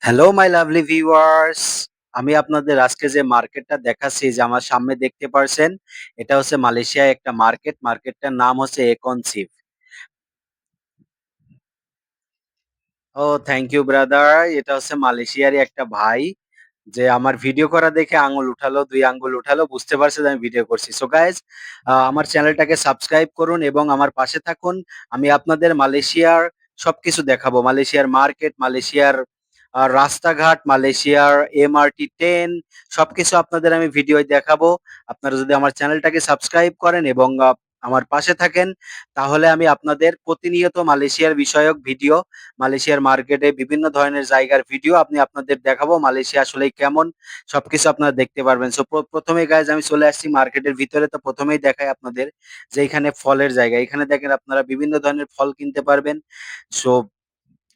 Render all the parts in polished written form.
Hello my lovely viewers, আমি আপনাদের আজকে যে মার্কেটটা দেখাচ্ছি যে আমার সামনে দেখতে পারছেন, এটা হচ্ছে মালয়েশিয়ায় একটা মার্কেট। মার্কেটটার নাম হচ্ছে একনসিভ। ও থ্যাংক ইউ ব্রাদার। এটা হচ্ছে মালয়েশিয়ারই একটা ভাই যে আমার ভিডিও করা দেখে আঙুল উঠালো, ২ আঙ্গুল উঠালো, বুঝতে পারছে যে আমি ভিডিও করছি। সো গাইস, আমার চ্যানেলটাকে সাবস্ক্রাইব করুন এবং আমার পাশে থাকুন। আমি আপনাদের মালয়েশিয়ার সবকিছু দেখাবো। মালয়েশিয়ার মার্কেট, মালয়েশিয়ার রাস্তাঘাট, মালয়েশিয়ার MRT 10 সবকিছু আপনাদের আমি ভিডিওয় দেখাবো। আপনারা যদি আমার চ্যানেলটাকে সাবস্ক্রাইব করেন এবং আমার পাশে থাকেন, তাহলে আমি আপনাদের প্রতিনিয়ত মালয়েশিয়ার বিষয়ক ভিডিও, মালয়েশিয়ার মার্কেটে বিভিন্ন ধরনের জায়গার ভিডিও আপনাদের দেখাবো। মালয়েশিয়া আসলে কেমন সবকিছু আপনারা দেখতে পারবেন। সো প্রথমেই গাইজ আমি চলে আসছি মার্কেটের ভিতরে। তো প্রথমেই দেখাই আপনাদের যে এখানে ফলের জায়গা। এখানে দেখেন আপনারা বিভিন্ন ধরনের ফল কিনতে পারবেন। সো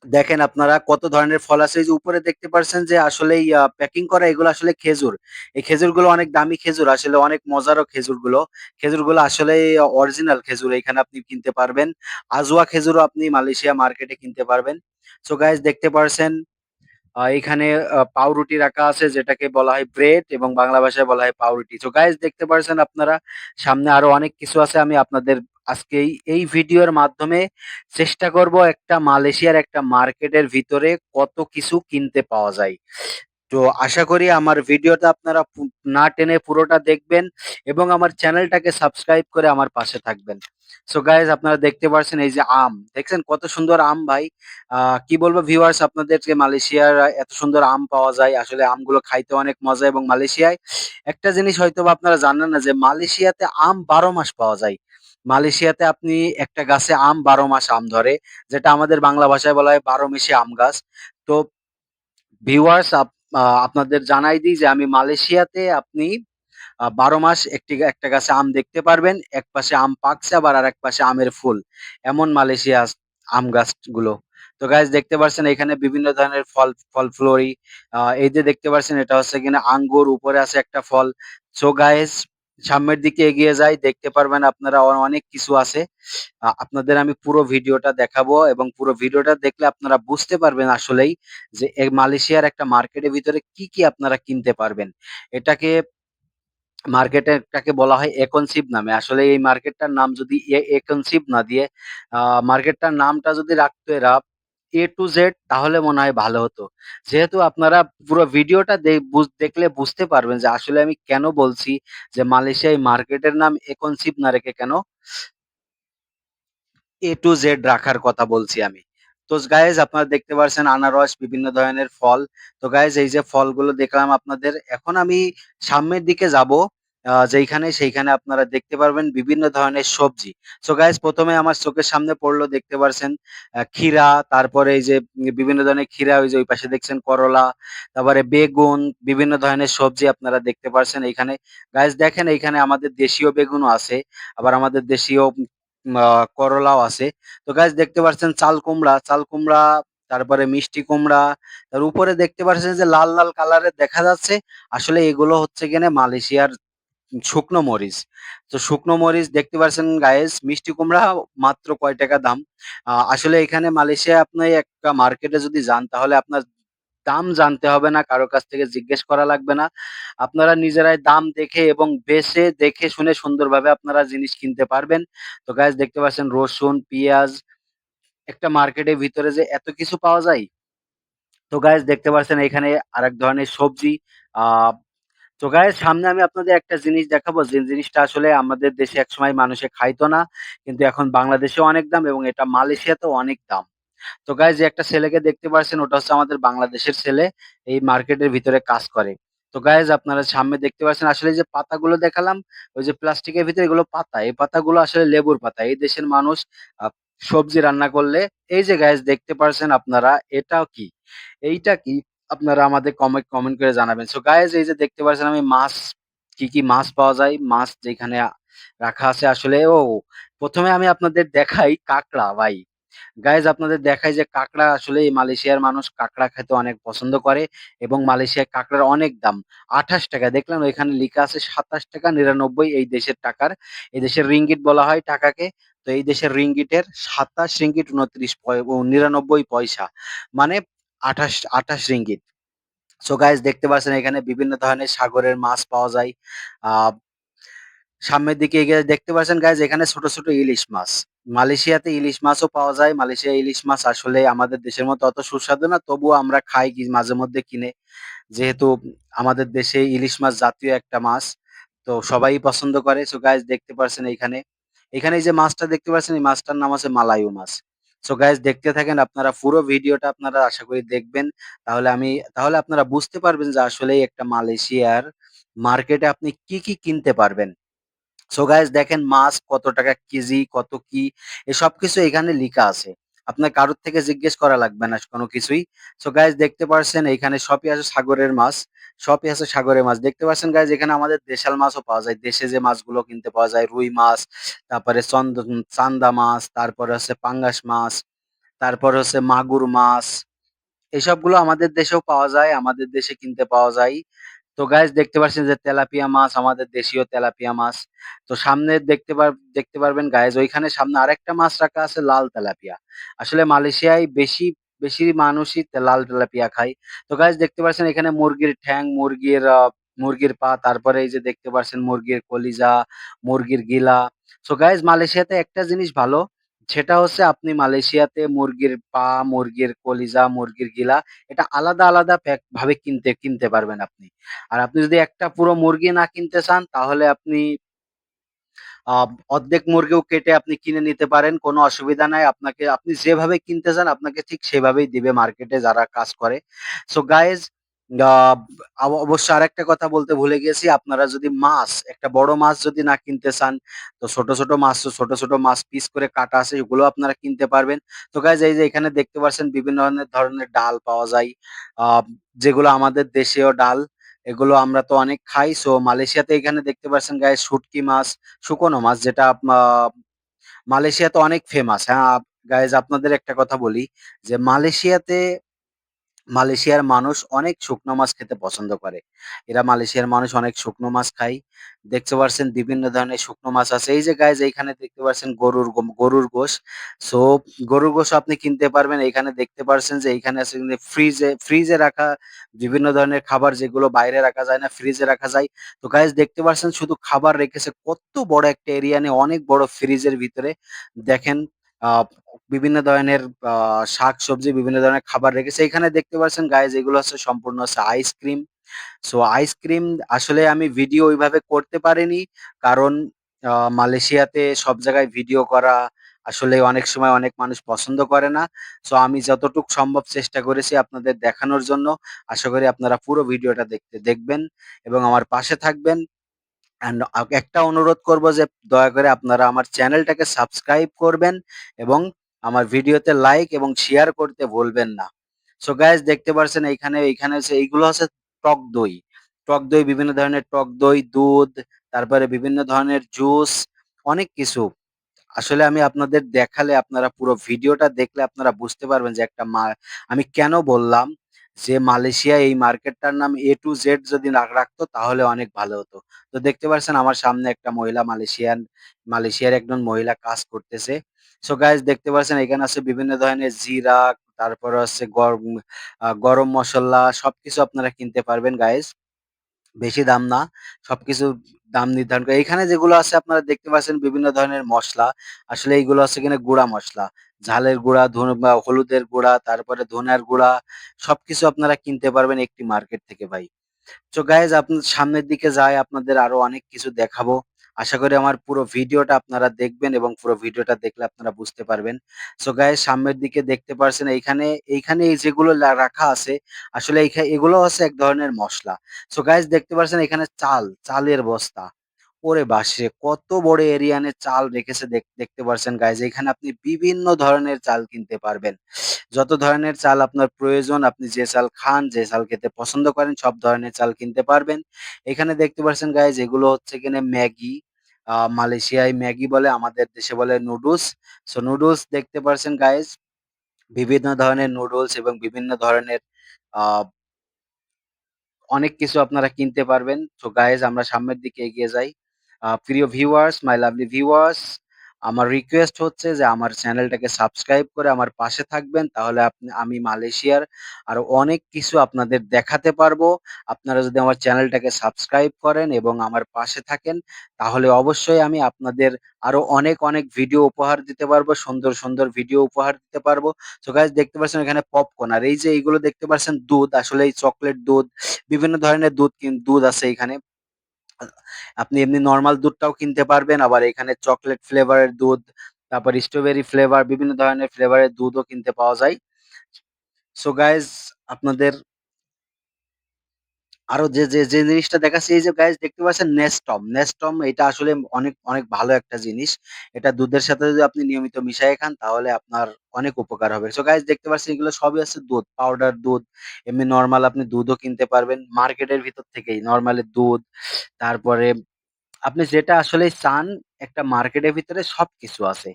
দেখেন আপনারা কত ধরনের ফল আছে। এই যে উপরে দেখতে পারছেন যে আসলেই প্যাকিং করা, এগুলো আসলে খেজুর। এই খেজুরগুলো অনেক দামি খেজুর, আসলে অনেক মজারও খেজুরগুলো। খেজুরগুলো আসলে অরিজিনাল খেজুর, এখানে আপনি কিনতে পারবেন। আজওয়া খেজুরও আপনি মালয়েশিয়া মার্কেটে কিনতে পারবেন। সো গাইজ দেখতে পারছেন এখানে পাউরুটি রাখা আছে, যেটাকে বলা হয় ব্রেড এবং বাংলা ভাষায় বলা হয় পাউরুটি। তো গাইজ দেখতে পারছেন আপনারা, সামনে আরো অনেক কিছু আছে। আমি আপনাদের আজকে এই ভিডিওর মাধ্যমে চেষ্টা করব একটা মালয়েশিয়ার একটা মার্কেটের ভিতরে কত কিছু কিনতে পাওয়া যায়। তো আশা করি আমার ভিডিওটা আপনারা না টেনে পুরোটা দেখবেন এবং আমার চ্যানেলটাকে সাবস্ক্রাইব করে আমার পাশে থাকবেন। সো গাইজ আপনারা দেখতে পাচ্ছেন এই যে আম, দেখছেন কত সুন্দর আম ভাই। কি বলবো ভিউয়ার্স আপনাদেরকে, মালয়েশিয়ার এত সুন্দর আম পাওয়া যায়, আসলে আমগুলো খাইতে অনেক মজা। এবং মালয়েশিয়ায় একটা জিনিস হয়তো বা আপনারা জানেন না, যে মালয়েশিয়াতে আম 12 মাস পাওয়া যায়। মালয়েশিয়াতে আপনি একটা গাছে আম 12 মাস আম ধরে, যেটা আমাদের বাংলা ভাষায় বলা হয় 12 মেশে আম গাছ। তো ভিউয়ার্স আপনাদের জানাই দিই যে আমি মালয়েশিয়াতে আপনি 12 মাস একটা গাছে আম দেখতে পারবেন। এক পাশে আম পাকছে, আবার আর এক পাশে আমের ফুল। এমন মালয়েশিয়া আম গাছগুলো। তো গাইজ দেখতে পাচ্ছেন এখানে বিভিন্ন ধরনের ফল ফ্লোরি। এই যে দেখতে পাচ্ছেন এটা হচ্ছে কিনা আঙ্গুর, উপরে আছে একটা ফল। সো গাইজ সামনের দিকে এগিয়ে যাই, দেখতে পারবেন আপনারা অনেক কিছু আছে। আপনাদের আমি পুরো ভিডিওটা দেখাবো এবং পুরো ভিডিওটা দেখলে আপনারা বুঝতে পারবেন আসলেই যে এই মালয়েশিয়ার একটা মার্কেটের ভিতরে কি কি আপনারা কিনতে পারবেন। এটাকে মার্কেটটাকে বলা হয় একনসিভ নামে। আসলে এই মার্কেটটার নাম যদি একনসিভ না দিয়ে মার্কেটটার নামটা যদি রাখতো এরা A to Z, তাহলে মনে হয় ভালো হতো। যেহেতু আপনারা পুরো ভিডিওটা দেখলে বুঝতে পারবেন যে আসলে আমি কেন বলছি যে মালয়েশিয়া এই মার্কেটের নাম একনসিভ না রেখে কেন A to Z রাখার কথা বলছি আমি। তো গাইজ আপনারা দেখতে পাচ্ছেন আনারস, বিভিন্ন ধরনের ফল। তো গাইজ এই যে ফলগুলো দেখলাম আপনাদের, এখন আমি সামনের দিকে যাব, যেইখানে সেইখানে আপনারা দেখতে পারবেন বিভিন্ন ধরনের সবজি। সো গাইজ প্রথমে আমার চোখের সামনে পড়লো, দেখতে পারছেন ক্ষীরা, তারপরে এই যে বিভিন্ন ধরনের ক্ষীরা, ওই যে ওই পাশে দেখছেন করলা, তারপরে বেগুন, বিভিন্ন ধরনের সবজি আপনারা দেখতে পারছেন এইখানে। গাইজ দেখেন এইখানে আমাদের দেশীয় বেগুনও আছে, আবার আমাদের দেশীয় করলাও আছে। তো গাইস দেখতে পাচ্ছেন চাল কুমড়া, চাল কুমড়া, তারপরে মিষ্টি কুমড়া, তার উপরে দেখতে পাচ্ছেন যে লাল লাল কালারের দেখা যাচ্ছে, আসলে এগুলো হচ্ছে কিনা মালয়েশিয়ার শুকনো মরিচ। তো শুকনো মরিচ দেখতে পাচ্ছেন গাইস। মিষ্টি কুমড়া মাত্র কয় টাকা দাম। আসলে এখানে মালয়েশিয়ায় আপনি একটা মার্কেটে যদি যান, তাহলে আপনার দাম জানতে হবে না, কারো কাছ থেকে জিজ্ঞেস করা লাগবে না। আপনারা নিজেরাই দাম দেখে এবং বেছে দেখে শুনে সুন্দরভাবে আপনারা জিনিস কিনতে পারবেন। তো গাইস দেখতে পাচ্ছেন রসুন, পেঁয়াজ, একটা মার্কেটের ভিতরে যে এত কিছু পাওয়া যায়। তো গাইস দেখতে পাচ্ছেন এখানে আরেক ধরনের সবজি। আহ তো গাইস সামনে আমি আপনাদের একটা জিনিস দেখাবো, যে জিনিসটা আসলে আমাদের দেশে একসময় মানুষে খাইতো না, কিন্তু এখন বাংলাদেশে অনেক দাম এবং এটা মালয়েশিয়াতেও অনেক দাম। তো গাইস যে একটা ছেলেকে দেখতে পাচ্ছেন, ওটা হচ্ছে আমাদের বাংলাদেশের ছেলে, এই মার্কেটের ভিতরে কাজ করে। তো গাইস আপনারা সামনে দেখতে পাচ্ছেন, আসলে যে পাতাগুলো দেখালাম, ওই যে প্লাস্টিকের ভিতরে, এগুলো পাতা, এই পাতাগুলো আসলে লেবুর পাতা। এই দেশের মানুষ সবজি রান্না করলে, এই যে গাইস দেখতে পাচ্ছেন আপনারা, এটাও কি, এইটা কি, আপনারা আমাদের কমেন্ট কমেন্ট করে জানাবেন। সো গাইস এই যে দেখতে পাচ্ছেন আমি মাছ, কি কি মাছ পাওয়া যায়, মাছ যেখানে রাখা আছে আসলে। প্রথমে আমি আপনাদের দেখাই কাঁকড়া ভাই। গাইজ আপনাদের দেখাই যে কাঁকড়া, আসলে এই মালয়েশিয়ার মানুষ কাঁকড়া খেতে অনেক পছন্দ করে এবং মালয়েশিয়ায় কাঁকড়ার অনেক দাম। 28 টাকা, দেখলেন ওইখানে লেখা আছে 27 টাকা 99 এই দেশের টাকার। এই দেশের রিঙ্গিট বলা হয় টাকাকে। তো এই দেশের রিঙ্গিটের 27 রিঙ্গিট 29 99 পয়সা, মানে 28 রিঙ্গিত। সো গাইস দেখতে পাচ্ছেন এখানে বিভিন্ন ধরনের সাগরের মাছ পাওয়া যায়। আ সামনের দিকে এগিয়ে দেখতে পাচ্ছেন গাইস এখানে ছোট, ছোট ইলিশ মাছ। মালয়েশিয়াতে ইলিশ মাছও পাওয়া যায়। মালয়েশিয়া ইলিশ মাছ আসলে আমাদের দেশের মতো অত সুস্বাদু না। তবুও আমরা খাই কি মাঝে মধ্যে কিনে। যেহেতু আমাদের দেশে ইলিশ মাছ জাতীয় একটা মাছ। তো সবাই পছন্দ করে। সো গাইস দেখতে পারছেন এইখানে। এখানে এই যে মাছটা দেখতে পাচ্ছেন এই মাছটার নাম আছে মালায়ু মাছ। সো গাইস দেখতে থাকেন আপনারা পুরো ভিডিওটা আপনারা আশা করি দেখবেন। তাহলে আপনারা বুঝতে পারবেন যে আসলেই একটা মালয়েশিয়ার মার্কেটে আপনি কি, কি কিনতে পারবেন। সো গাইস দেখেন মাছ কত টাকা কেজি, কত কি সবকিছু এখানে লিখা আছে। আপনার কারোর থেকে জিজ্ঞেস করা লাগবে না কোনো কিছুই। সো গাইস দেখতে পারছেন এইখানে সবই আছে সাগরের মাছ। সবই আছে সাগরের মাছ। দেখতে পাচ্ছেন গাইস এখানে আমাদের দেশাল মাছও পাওয়া যায়। দেশে যে মাছগুলো কিনতে পাওয়া যায় রুই মাছ, তারপরে চান্দা মাছ, তারপরে হচ্ছে পাঙ্গাস মাছ, তারপরে হচ্ছে মাগুর মাছ। এসবগুলো আমাদের দেশেও পাওয়া যায়, আমাদের দেশে কিনতে পাওয়া যায়। তো গাইস দেখতে পাচ্ছেন যে তেলাপিয়া মাছ আমাদের দেশীয় তেলাপিয়া মাছ। তো সামনে দেখতে পারবেন গাইস ওইখানে সামনে আরেকটা মাছ রাখা আছে লাল তেলাপিয়া। আসলে মালয়েশিয়ায় বেশি মানুষই লাল তেলাপিয়া খায়। তো গাইস দেখতে পাচ্ছেন এখানে মুরগির ঠ্যাং, মুরগির পা, তারপরে এই যে দেখতে পাচ্ছেন মুরগির কলিজা, মুরগির গিলা। সো গাইস মালয়েশিয়াতে একটা জিনিস ভালো, সেটা হচ্ছে আপনি মালয়েশিয়াতে মুরগির পা, মুরগির কলিজা, মুরগির গিলা এটা আলাদা, আলাদা ভাবে কিনতে পারবেন আপনি। আর আপনি যদি একটা পুরো মুরগি না কিনতে চান তাহলে আপনি আ অর্ধেক মুরগিও কেটে আপনি কিনে নিতে পারেন। কোনো অসুবিধা নাই। আপনি যেভাবে কিনতে চান আপনাকে ঠিক সেভাবেই দিবে মার্কেটে যারা কাজ করে। সো গাইস আ অবশ্য আরেকটা কথা বলতে ভুলে গেছি। আপনারা যদি একটা বড় মাছ যদি না কিনতে চান, তো ছোট, ছোট মাছ পিস করে কাটা আছে এগুলো আপনারা কিনতে পারবেন। তো গাইস এই যে এখানে দেখতে পাচ্ছেন বিভিন্ন ধরনের ডাল পাওয়া যায়। আ যেগুলো আমাদের দেশীয় ডাল। এগুলো আমরা তো অনেক খাই। সো মালয়েশিয়াতে এখানে দেখতে পাচ্ছেন গাইস শুটকি মাছ, শুকনো মাছ যেটা মালয়েশিয়াতে অনেক ফেমাস। হ্যাঁ, গাইস আপনাদের একটা কথা বলি যে মালয়েশিয়ার মানুষ অনেক শুকনো মাছ খেতে পছন্দ করে। মালয়েশিয়ার মানুষ অনেক শুকনো মাছ খায়। দেখতে পারছেন বিভিন্ন ধরনের শুকনো মাছ আছে। এই যে গাইস এইখানে দেখতে পারছেন গরুর গোশ। সো গরুর গোশও আপনি কিনতে পারবেন। এইখানে দেখতে পারছেন যে এইখানে আছে কিন্তু ফ্রিজে রাখা বিভিন্ন ধরনের খাবার যেগুলো বাইরে রাখা যায় না, ফ্রিজে রাখা যায়। তো গাইস দেখতে পারছেন শুধু খাবার রেখেছে কত বড় একটা এরিয়া নিয়ে অনেক বড় ফ্রিজের ভিতরে। দেখেন আ বিভিন্ন ধরনের আ শাকসবজি, বিভিন্ন ধরনের খাবার রেখেছে। এখানে দেখতে পাচ্ছেন গাইস এগুলো হচ্ছে সম্পূর্ণ হচ্ছে আইসক্রিম। সো আইসক্রিম আসলে আমি ভিডিও ওইভাবে করতে পারিনি। কারণ মালয়েশিয়াতে সব জায়গায় ভিডিও করা আসলে অনেক সময় অনেক মানুষ পছন্দ করে না। সো আমি যতটুক সম্ভব চেষ্টা করেছি আপনাদের দেখানোর জন্য। আশা করি আপনারা পুরো ভিডিওটা দেখবেন এবং আমার পাশে থাকবেন। অ্যান্ড একটা অনুরোধ করব যে দয়া করে আপনারা আমার চ্যানেলটাকে সাবস্ক্রাইব করবেন এবং আমার ভিডিওতে লাইক এবং শেয়ার করতে ভুলবেন না। সো গাইস দেখতে পারছেন এইখানে হচ্ছে এইগুলো হচ্ছে টক দই। টক দই বিভিন্ন ধরনের টক দই, দুধ, তারপরে বিভিন্ন ধরনের জুস, অনেক কিছু। আসলে আমি আপনাদের দেখালে আপনারা পুরো ভিডিওটা দেখলে আপনারা বুঝতে পারবেন যে আমি কেন বললাম যে মালয়েশিয়া এই মার্কেটটার নাম A to Z যদি না রাখতো তাহলে অনেক ভালো হতো। তো দেখতে পাচ্ছেন আমার সামনে একটা মহিলা মালয়েশিয়ার একজন মহিলা কাজ করতেছে। সো গাইস দেখতে পাচ্ছেন এখানে আছে বিভিন্ন ধরনের জিরা, তারপরে হচ্ছে গরম মসল্লা সবকিছু আপনারা কিনতে পারবেন গাইস। বেশি দাম না। সবকিছুর দাম নির্ধারণ করে। এখানে যেগুলো আছে আপনারা দেখতে পাচ্ছেন বিভিন্ন ধরনের মসলা। আসলে এইগুলো হচ্ছে কিনা গুঁড়া মসলা। ঝালের গুঁড়া, বা হলুদের গুঁড়া, তারপরে ধনিয়ার গুঁড়া সবকিছু আপনারা কিনতে পারবেন একটি মার্কেট থেকে ভাই। সো গাইজ আপনার সামনের দিকে যাই আপনাদের আরো অনেক কিছু দেখাবো। আশা করি আমার পুরো ভিডিওটা আপনারা দেখবেন এবং পুরো ভিডিওটা দেখলে আপনারা বুঝতে পারবেন। সো গাইজ সামনের দিকে দেখতে পারছেন এইখানে এই যেগুলো রাখা আছে আসলে এগুলো হচ্ছে এক ধরনের মসলা। সো গাইজ দেখতে পারছেন এখানে চালের বস্তা। ওরে বাসরে! কত বড় এরিয়ানে চাল রেখেছে দেখতে পারছেন গাইজ। এখানে আপনি বিভিন্ন ধরনের চাল কিনতে পারবেন। যত ধরনের চাল আপনার প্রয়োজন, আপনি যে চাল খান, যে চাল খেতে পছন্দ করেন সব ধরনের চাল কিনতে পারবেন। এখানে দেখতে পাচ্ছেন গাইজ এগুলো হচ্ছে কিনা ম্যাগি। মালয়েশিয়ায় ম্যাগি বলে, আমাদের দেশে বলে নুডলস। সো নুডলস দেখতে পারছেন গাইজ, বিভিন্ন ধরনের নুডলস এবং বিভিন্ন ধরনের আ অনেক কিছু আপনারা কিনতে পারবেন। সো গাইজ আমরা সামনের দিকে এগিয়ে যাই। প্রিয় ভিউয়ার্স, মাই লাভলি ভিউয়ার্স, আমার রিকোয়েস্ট হচ্ছে যে আমার চ্যানেলটাকে সাবস্ক্রাইব করে আমার পাশে থাকবেন। তাহলে আমি মালয়েশিয়ার আরো অনেক কিছু আপনাদের দেখাতে পারবো। আপনারা যদি আমার চ্যানেলটাকে সাবস্ক্রাইব করেন এবং আমার পাশে থাকেন, তাহলে অবশ্যই আমি আপনাদের আরো অনেক, অনেক ভিডিও উপহার দিতে পারবো। সুন্দর, সুন্দর ভিডিও উপহার দিতে পারবো। সো গাইস দেখতে পাচ্ছেন এখানে পপকর্ন, আর এই যে এইগুলো দেখতে পাচ্ছেন দুধ, আসলে এই চকলেট দুধ, বিভিন্ন ধরনের দুধ আছে এখানে। আ আপনি এমনি নরমাল দুধটাও কিনতে পারবেন। আবার এখানে চকোলেট ফ্লেভারের দুধ, তারপর স্ট্রবেরি ফ্লেভার, বিভিন্ন ধরনের ফ্লেভারের দুধও কিনতে পাওয়া যায়। সো গাইস আপনাদের আরো যে জিনিসটা দেখাচ্ছি, এই যে গাইস দেখতে পাচ্ছেন নেস্টম। নেস্টম এটা আসলে অনেক, অনেক ভালো একটা জিনিস। এটা দুধের সাথে যদি আপনি নিয়মিত মিশায়ে খান তাহলে আপনার অনেক উপকার হবে। সো গাইস দেখতে পাচ্ছেন এগুলো সবই আছে দুধ, পাউডার দুধ। এমনি নরমাল আপনি দুধও কিনতে পারবেন মার্কেটের ভিতর থেকেই। নরমালি দুধ, তারপরে আপনি যেটা আসলেই চান, একটা মার্কেটের ভিতরে সবকিছু আছে।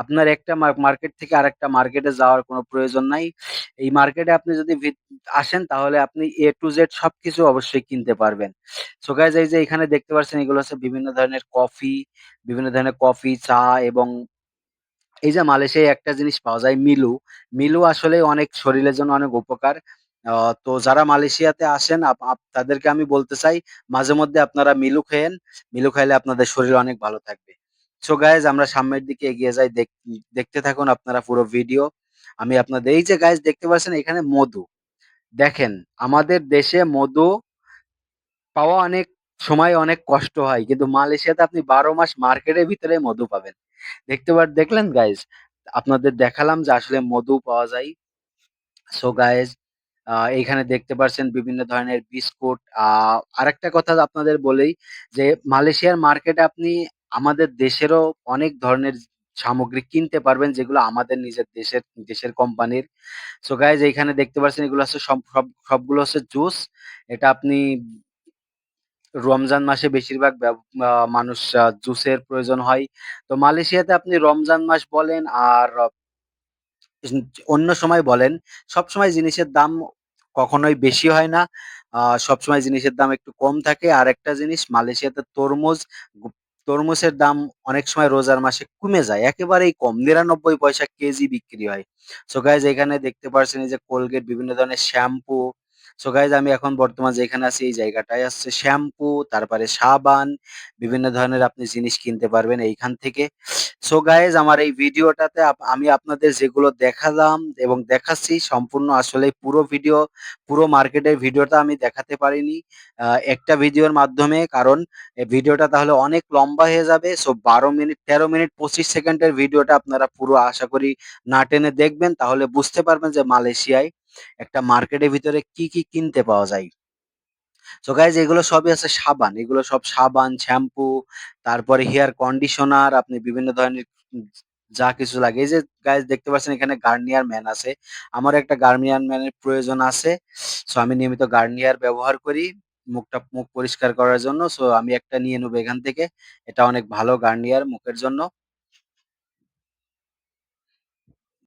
আপনার একটা মার্কেট থেকে আরেকটা মার্কেটে যাওয়ার কোনো প্রয়োজন নাই। এই মার্কেটে আপনি যদি আসেন তাহলে আপনি A to Z সবকিছু অবশ্যই কিনতে পারবেন। সো গাইস এই যে এখানে দেখতে পাচ্ছেন এগুলো হচ্ছে বিভিন্ন ধরনের কফি, বিভিন্ন ধরনের কফি, চা এবং এই যে মালয়েশিয়ায় একটা জিনিস পাওয়া যায় মিলু। মিলু আসলে অনেক শরীরের জন্য অনেক উপকার। তো যারা মালয়েশিয়াতে আসেন আপ আপ তাদেরকে আমি বলতে চাই মাঝে মধ্যে আপনারা মিলু খেয়েন। মিলু খাইলে আপনাদের শরীর অনেক ভালো থাকবে। সো গাইস আমরা সামনের দিকে এগিয়ে যাই। দেখতে থাকুন আপনারা পুরো ভিডিও। আমি আপনাদের এই যে গাইস দেখতে পাচ্ছেন এখানে মধু। দেখেন আমাদের দেশে মধু পাওয়া অনেক সময় অনেক কষ্ট হয়। কিন্তু মালয়েশিয়াতে আপনি ১২ মাস মার্কেটের ভিতরে মধু পাবেন। দেখলেন গাইস? আপনাদের দেখালাম যে আসলে মধু পাওয়া যায়। সো গাইস এইখানে দেখতে পারছেন বিভিন্ন ধরনের বিস্কুট। আরেকটা কথা আপনাদের বলেই যে মালয়েশিয়ার মার্কেটে আপনি আমাদের দেশেরও অনেক ধরনের সামগ্রী কিনতে পারবেন যেগুলো আমাদের নিজের দেশের কোম্পানির। সো গাইস এইখানে দেখতে পাচ্ছেন এগুলো হচ্ছে সবগুলো হচ্ছে জুস। এটা আপনি রমজান মাসে বেশিরভাগ মানুষ জুসের প্রয়োজন হয়। তো মালয়েশিয়াতে আপনি রমজান মাস বলেন আর উম অন্য সময় বলেন, সবসময় জিনিসের দাম কখনোই বেশি হয় না। সবসময় জিনিসের দাম একটু কম থাকে। আরেকটা জিনিস মালয়েশিয়াতে গু তরমুজের দাম অনেক সময় রোজার মাসে কমে যায়। একেবারেই কম। ৯৯ পয়সা কেজি বিক্রি হয়। সো গাইস এখানে দেখতে পারছেন এই যে কোলগেট, বিভিন্ন ধরনের শ্যাম্পু। সো গাইস আমি এখন বর্তমান যেখানে আছি এই জায়গাটায় হচ্ছে শ্যাম্পু, তারপরে সাবান, বিভিন্ন ধরনের আপনি জিনিস কিনতে পারবেন এইখান থেকে। সো গাইস আমার এই ভিডিওটাতে আমি আপনাদের যেগুলো দেখালাম এবং দেখাচ্ছি সম্পূর্ণ আসলে পুরো মার্কেটের ভিডিওটা আমি দেখাতে পারিনি একটা ভিডিওর মাধ্যমে, কারণ এই ভিডিওটা তাহলে অনেক লম্বা হয়ে যাবে। সো ১২ মিনিট ১৩ মিনিট ২৫ সেকেন্ডের ভিডিওটা আপনারা পুরো আশা করি না টেনে দেখবেন, তাহলে বুঝতে পারবেন যে মালয়েশিয়ায় একটা মার্কেটের ভিতরে কি কি কিনতে পাওয়া যায়। সো গাইস এগুলো সবই আছে সাবান। এগুলো সব সাবান, শ্যাম্পু, তারপরে হেয়ার কন্ডিশনার, আপনি বিভিন্ন ধরনের উম যা কিছু লাগে। এই যে গাইস দেখতে পাচ্ছেন এখানে গার্নিয়ার ম্যান আছে। আমারও একটা গার্নিয়ার ম্যানের প্রয়োজন আছে। সো আমি নিয়মিত গার্নিয়ার ব্যবহার করি মুখ পরিষ্কার করার জন্য। সো আমি একটা নিয়ে নেবো এখান থেকে। এটা অনেক ভালো গার্নিয়ার মুখের জন্য।